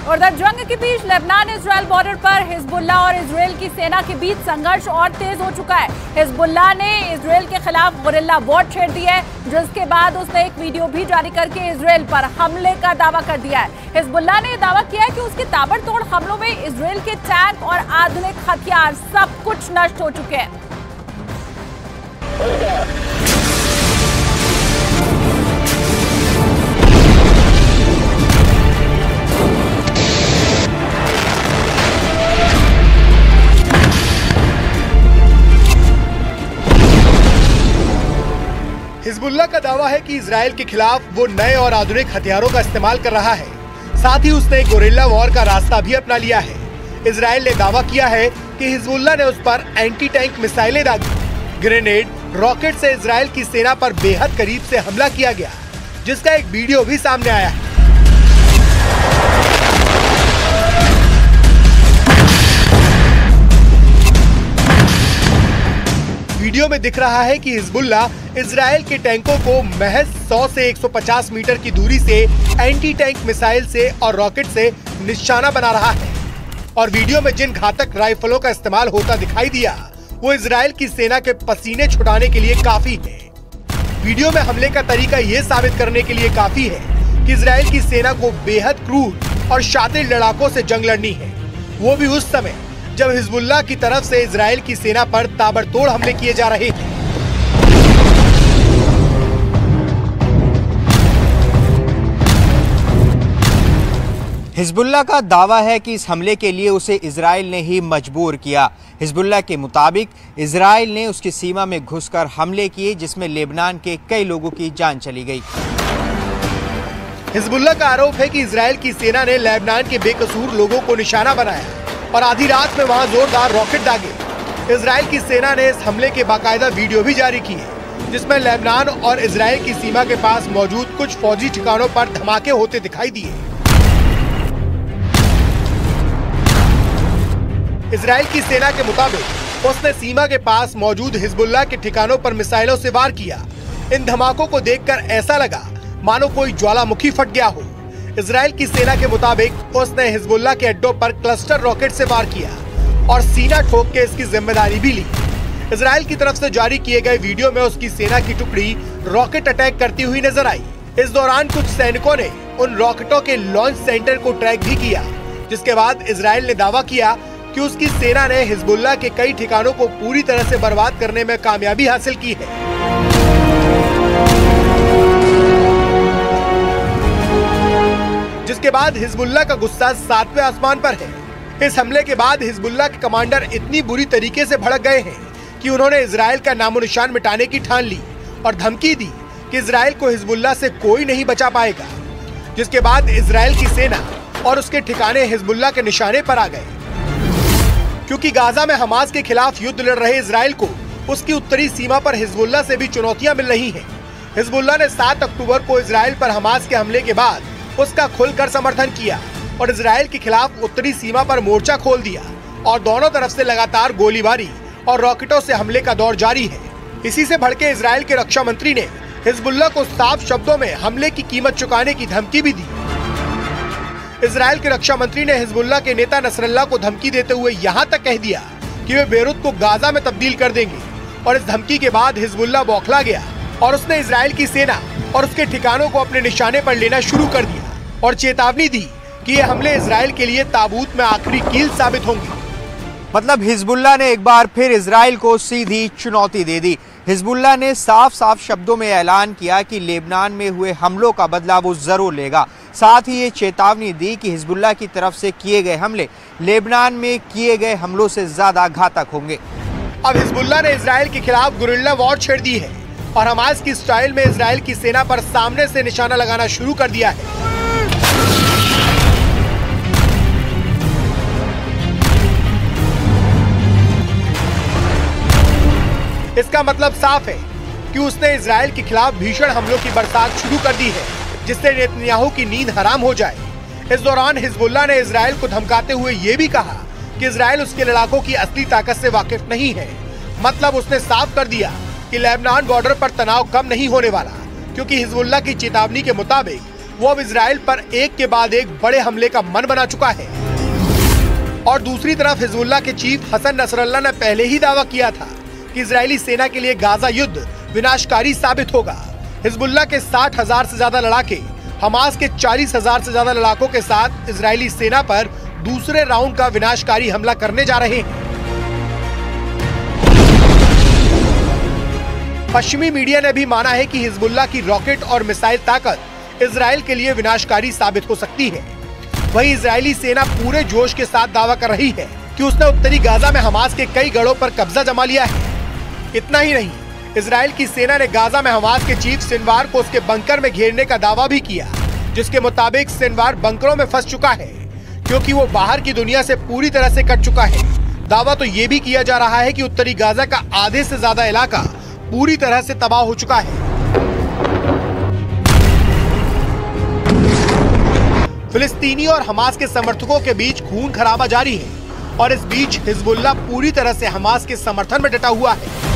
और जंग के बीच लेबनान इजराइल बॉर्डर पर हिजबुल्लाह और इजराइल की सेना के बीच संघर्ष और तेज हो चुका है। हिजबुल्लाह ने इजराइल के खिलाफ गुरिल्ला वॉर छेड़ दी है, जिसके बाद उसने एक वीडियो भी जारी करके इजराइल पर हमले का दावा कर दिया है। हिजबुल्लाह ने दावा किया है कि उसके ताबड़तोड़ हमलों में इजराइल के टैंक और आधुनिक हथियार सब कुछ नष्ट हो चुके हैं। हिजबुल्लाह का दावा है कि इजराइल के खिलाफ वो नए और आधुनिक हथियारों का इस्तेमाल कर रहा है। साथ ही उसने गोरिल्ला वॉर का रास्ता भी अपना लिया है। इजराइल ने दावा किया है कि हिजबुल्लाह ने उस पर एंटी टैंक मिसाइलें दागी। ग्रेनेड, रॉकेट से इजराइल की सेना पर बेहद करीब से हमला किया गया, जिसका एक वीडियो भी सामने आया है। वीडियो में दिख रहा है कि हिजबुल्लाह इजराइल के टैंकों को महज 100 से 150 मीटर की दूरी से एंटी टैंक मिसाइल से और रॉकेट से निशाना बना रहा है। और वीडियो में जिन घातक राइफलों का इस्तेमाल होता दिखाई दिया, वो इजराइल की सेना के पसीने छुड़ाने के लिए काफी है। वीडियो में हमले का तरीका ये साबित करने के लिए काफी है कि इजराइल की सेना को बेहद क्रूर और शातिर लड़ाकों से जंग लड़नी है, वो भी उस समय जब हिजबुल्लाह की तरफ से इजराइल की सेना पर ताबड़तोड़ हमले किए जा रहे थे। हिजबुल्लाह का दावा है कि इस हमले के लिए उसे इजराइल ने ही मजबूर किया। हिजबुल्लाह के मुताबिक इजराइल ने उसकी सीमा में घुसकर हमले किए, जिसमें लेबनान के कई लोगों की जान चली गई। हिजबुल्लाह का आरोप है कि इजराइल की सेना ने लेबनान के बेकसूर लोगों को निशाना बनाया और आधी रात में वहां जोरदार रॉकेट दागे। इजराइल की सेना ने इस हमले के बाकायदा वीडियो भी जारी किए, जिसमें लेबनान और इजराइल की सीमा के पास मौजूद कुछ फौजी ठिकानों पर धमाके होते दिखाई दिए। इजराइल की सेना के मुताबिक उसने सीमा के पास मौजूद हिजबुल्लाह के ठिकानों पर मिसाइलों से वार किया। इन धमाकों को देखकर ऐसा लगा मानो कोई ज्वालामुखी फट गया हो। इजराइल की सेना के मुताबिक उसने हिजबुल्लाह के अड्डों पर क्लस्टर रॉकेट से वार किया और सीना ठोक के इसकी जिम्मेदारी भी ली। इजराइल की तरफ से जारी किए गए वीडियो में उसकी सेना की टुकड़ी रॉकेट अटैक करती हुई नजर आई। इस दौरान कुछ सैनिकों ने उन रॉकेटों के लॉन्च सेंटर को ट्रैक भी किया, जिसके बाद इजराइल ने दावा किया कि उसकी सेना ने हिजबुल्लाह के कई ठिकानों को पूरी तरह से बर्बाद करने में कामयाबी हासिल की है। जिसके बाद हिजबुल्लाह का गुस्सा 7वें आसमान पर है। इस हमले के बाद हिजबुल्लाह के कमांडर इतनी बुरी तरीके से भड़क गए हैं कि उन्होंने इजराइल का नामो निशान मिटाने की ठान ली और धमकी दी कि इजराइल को हिजबुल्लाह से कोई नहीं बचा पाएगा। जिसके बाद इजराइल की सेना और उसके ठिकाने हिजबुल्लाह के निशाने पर आ गए। क्योंकि गाजा में हमास के खिलाफ युद्ध लड़ रहे इजराइल को उसकी उत्तरी सीमा पर हिजबुल्लाह से भी चुनौतियां मिल रही हैं। हिजबुल्लाह ने 7 अक्टूबर को इजराइल पर हमास के हमले के बाद उसका खुलकर समर्थन किया और इजराइल के खिलाफ उत्तरी सीमा पर मोर्चा खोल दिया और दोनों तरफ से लगातार गोलीबारी और रॉकेटों से हमले का दौर जारी है। इसी से भड़के इजराइल के रक्षा मंत्री ने हिजबुल्लाह को साफ शब्दों में हमले की कीमत चुकाने की धमकी भी दी। इजराइल के रक्षा मंत्री ने हिजबुल्लाह के नेता नसरल्लाह को धमकी देते हुए यहाँ तक कह दिया कि वे बेरूत को गाजा में तब्दील कर देंगे। और इस धमकी के बाद हिजबुल्लाह बौखला गया और उसने इजराइल की सेना और उसके ठिकानों को अपने निशाने पर लेना शुरू कर दिया और चेतावनी दी कि ये हमले इजराइल के लिए ताबूत में आखिरी कील साबित होंगे। मतलब हिजबुल्लाह ने एक बार फिर इजराइल को सीधी चुनौती दे दी। हिजबुल्लाह ने साफ साफ शब्दों में ऐलान किया कि लेबनान में हुए हमलों का बदला वो जरूर लेगा। साथ ही ये चेतावनी दी कि हिजबुल्लाह की तरफ से किए गए हमले लेबनान में किए गए हमलों से ज्यादा घातक होंगे। अब हिजबुल्लाह ने इजराइल के खिलाफ गुरिल्ला वॉर छेड़ दी है और हमास की स्टाइल में इजराइल की सेना पर सामने से निशाना लगाना शुरू कर दिया है। इसका मतलब साफ है कि उसने इजराइल के खिलाफ भीषण हमलों की बरसात शुरू कर दी है, जिससे नेतन्याहू की नींद हराम हो जाए। इस दौरान हिजबुल्लाह ने इजराइल को धमकाते हुए ये भी कहा कि इजराइल उसके लड़ाकों की असली ताकत से वाकिफ नहीं है। मतलब उसने साफ कर दिया कि लेबनान बॉर्डर पर तनाव कम नहीं होने वाला, क्योंकि हिजबुल्लाह की चेतावनी के मुताबिक वो अब इजराइल पर एक के बाद एक बड़े हमले का मन बना चुका है। और दूसरी तरफ हिजबुल्लाह के चीफ हसन नसरल्लाह ने पहले ही दावा किया था कि इजरायली सेना के लिए गाजा युद्ध विनाशकारी साबित होगा। हिजबुल्लाह के 60,000 से ज्यादा लड़ाके हमास के 40,000 से ज्यादा लड़ाकों के साथ इजरायली सेना पर दूसरे राउंड का विनाशकारी हमला करने जा रहे हैं। पश्चिमी मीडिया ने भी माना है कि हिजबुल्लाह की रॉकेट और मिसाइल ताकत इजराइल के लिए विनाशकारी साबित हो सकती है। वहीं इजरायली सेना पूरे जोश के साथ दावा कर रही है कि उसने उत्तरी गाजा में हमास के कई गढ़ों पर कब्जा जमा लिया है। इतना ही नहीं, इजराइल की सेना ने गाजा में हमास के चीफ सिनवार को उसके बंकर में घेरने का दावा भी किया, जिसके मुताबिक सिनवार बंकरों में फंस चुका है क्योंकि वो बाहर की दुनिया से पूरी तरह से कट चुका है। दावा तो ये भी किया जा रहा है कि उत्तरी गाजा का आधे से ज्यादा इलाका पूरी तरह से तबाह हो चुका है। फिलिस्तीनी और हमास के समर्थकों के बीच खून खराबा जारी है और इस बीच हिजबुल्लाह पूरी तरह से हमास के समर्थन में डटा हुआ है।